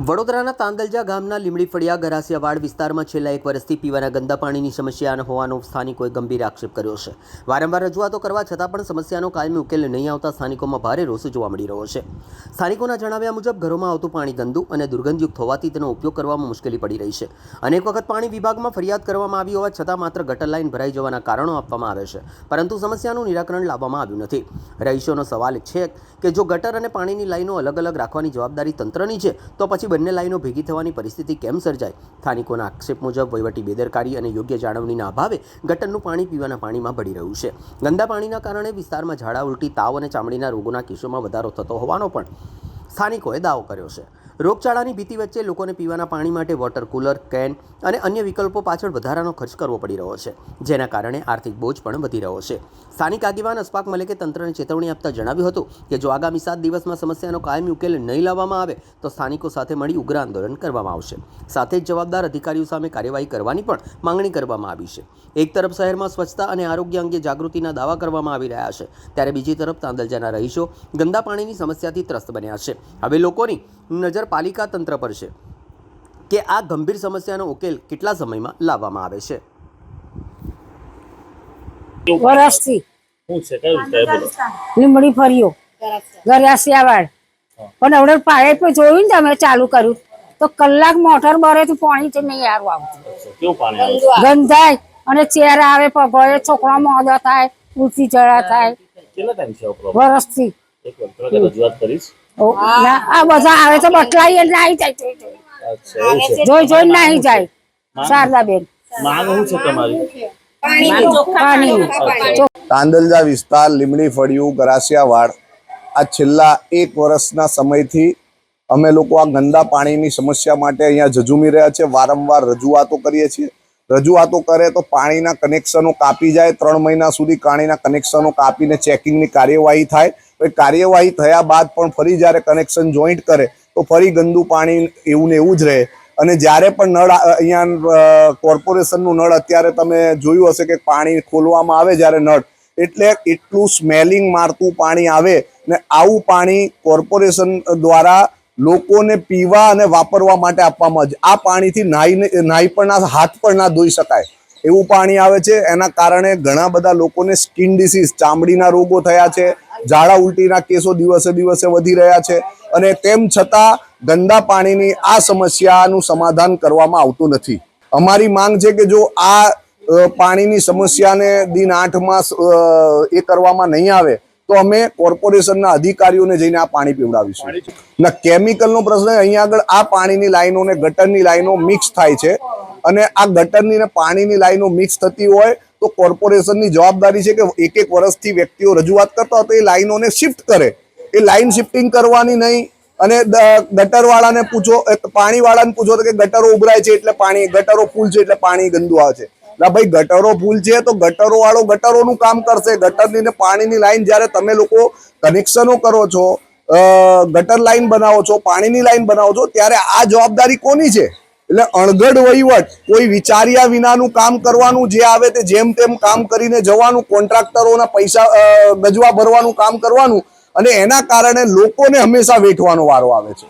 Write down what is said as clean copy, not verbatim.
વડોદરાના તાંદલજા ગામના લીમડી ફળિયા ગરાસિયાવાડ વિસ્તારમાં છેલ્લા 1 વર્ષથી પીવાના ગંદા પાણીની સમસ્યા હોવાનો સ્થાનિકોએ ગંભીર આક્ષેપ કર્યો છે। વારંવાર રજૂઆતો કરવા છતાં પણ સમસ્યાનો કાયમી ઉકેલ નહીં આવતા સ્થાનિકોમાં ભારે રોષ જોવા મળી રહ્યો છે। સ્થાનિકોના જણાવ્યા મુજબ ઘરોમાં આવતું પાણી ગંદુ અને દુર્ગંધયુક્ત હોવાથી તેનો ઉપયોગ કરવામાં મુશ્કેલી પડી રહી છે। અનેક વખત પાણી વિભાગમાં ફરિયાદ કરવામાં આવી હોવા છતાં માત્ર ગટર લાઇન ભરાઈ જવાના કારણો આપવામાં આવે છે, પરંતુ સમસ્યાનું નિરાકરણ લાવવામાં આવ્યું નથી। રહીશોનો સવાલ છે કે જો ગટર અને પાણીની લાઈનો અલગ અલગ રાખવાની જવાબદારી તંત્રની છે તો પછી બંને લાઈનો ભેગી થવાની પરિસ્થિતિ કેમ સર્જાય। સ્થાનિકોના આક્ષેપ મુજબ વહીવટી બેદરકારી અને યોગ્ય જાળવણીના અભાવે ગટરનું પાણી પીવાના પાણીમાં ભળી રહ્યું છે। ગંદા પાણીના કારણે વિસ્તારમાં ઝાડા ઉલટી, તાવ અને ચામડીના રોગોના કેસોમાં વધારો થતો હોવાનો પણ સ્થાનિકોએ દાવો કર્યો છે। રોગચાળાની ભીતિ વચ્ચે લોકોને પીવાના પાણી માટે વોટર કુલર, કેન અને અન્ય વિકલ્પો પાછળ વધારાનો ખર્ચ કરવો પડી રહ્યો છે, જેના કારણે આર્થિક બોજ પણ વધી રહ્યો છે। સ્થાનિક આગેવાન અશફાક મલિકે તંત્રને ચેતવણી આપતા જણાવ્યું હતું કે જો આગામી 7 દિવસમાં સમસ્યાનો કાયમી ઉકેલ નહીં લાવવામાં આવે તો સ્થાનિકો સાથે મળી ઉગ્ર આંદોલન કરવામાં આવશે। સાથે જ જવાબદાર અધિકારીઓ સામે કાર્યવાહી કરવાની પણ માંગણી કરવામાં આવી છે। એક તરફ શહેરમાં સ્વચ્છતા અને આરોગ્ય અંગે જાગૃતિના દાવા કરવામાં આવી રહ્યા છે, ત્યારે બીજી તરફ તાંદલજાના રહીશો ગંદા પાણીની સમસ્યાથી ત્રસ્ત બન્યા છે। હવે લોકોની નજર પાલિકા તંત્ર પર છે કે આ ગંભીર સમસ્યાનો ઉકેલ કેટલા સમયમાં લાવવામાં આવે છે। વર્ષથી લીમડી ફર્યો ગરાસિયાવાડ પણ હવે પાઇપ જોયું ને તમે ચાલુ કર્યું તો કલાક મોટર બરે તો પાણી જ નહીં આવતું, ગંધાય અને ચેર આવે, પગોએ છોકરા મોડા થાય, ઉલટી જળા થાય। વર્ષથી આ બધા આવે તો બટલાઈ નાહી જાય, જોઈ નાહી જાય। શારદાબેન તાંદલજા વિસ્તાર લીમડી ફળિયું ગરાસિયાવાડ આ છેલ્લા 1 વર્ષના સમયથી અમે લોકો આ ગંદા પાણીની સમસ્યા માટે અહીંયા ઝઝૂમી રહ્યા છે। વારંવાર રજૂઆતો કરીએ છીએ। રજૂઆતો કરે તો પાણીના કનેક્શનો કાપી જાય, 3 મહિના સુધી પાણીના કનેક્શનો કાપીને ચેકિંગની કાર્યવાહી થાય। કાર્યવાહી થયા બાદ પણ ફરી જ્યારે કનેક્શન જોઈન્ટ કરે તો ફરી ગંદુ પાણી એવું ને એવું જ રહે। અને જ્યારે પણ નળ અહીંયા કોર્પોરેશનનું નળ અત્યારે તમે જોયું હશે કે પાણી ખોલવામાં આવે જ્યારે નળ એટલે એટલું સ્મેલિંગ મારતું પાણી આવે ને આવું પાણી કોર્પોરેશન દ્વારા લોકોને પીવા અને વાપરવા માટે આપવામાં આવે। આ પાણીથી નાહી પણ ના, હાથ પણ ના ધોઈ શકાય એવું પાણી આવે છે। એના કારણે ઘણા બધા લોકોને સ્કિન ડિસીઝ, ચામડીના રોગો થયા છે, ઝાડા ઉલટીના કેસો દિવસે દિવસે વધી રહ્યા છે અને તેમ છતાં ગંદા પાણીની આ સમસ્યાનું સમાધાન કરવામાં આવતું નથી। અમારી માંગ છે કે જો આ પાણીની સમસ્યાને દિન 8માં એ કરવામાં નહીં આવે તો અમે કોર્પોરેશનના અધિકારીઓને જઈને આ પાણી પીવડાવીશું। ના, કેમિકલનો પ્રશ્ન અહીંયા આગળ આ પાણીની લાઈનો ને ગટરની લાઈનો મિક્સ થાય છે અને આ ગટરની ને પાણીની લાઈનો મિક્સ થતી હોય તો કોર્પોરેશનની જવાબદારી છે કે 1 વર્ષથી વ્યક્તિઓ રજૂઆત કરતા હોય તો એ લાઈનોને શિફ્ટ કરે। એ લાઈન શિફ્ટિંગ કરવાની નહીં અને ગટરવાળાને પૂછો, પાણીવાળાને પૂછો તો કે ગટરો ઉભરાય છે એટલે પાણી, ગટરો ફૂલ છે એટલે પાણી ગંદુ આવે છે। ના ભાઈ, ગટરો ફૂલ છે તો ગટરો વાળો ગટરોનું કામ કરશે। ગટરની ને પાણીની લાઈન જ્યારે તમે લોકો કનેક્શનો કરો છો, ગટર લાઈન બનાવો છો, પાણીની લાઈન બનાવો છો ત્યારે આ જવાબદારી કોની છે? એટલે અણઘડ વહીવટ, કોઈ વિચાર્યા વિનાનું કામ કરવાનું, જે આવે તે જેમ તેમ કામ કરીને જવાનું, કોન્ટ્રાક્ટરોના પૈસા ગજવા ભરવાનું કામ કરવાનું અને એના કારણે લોકોને હંમેશા વેઠવાનો વારો આવે છે।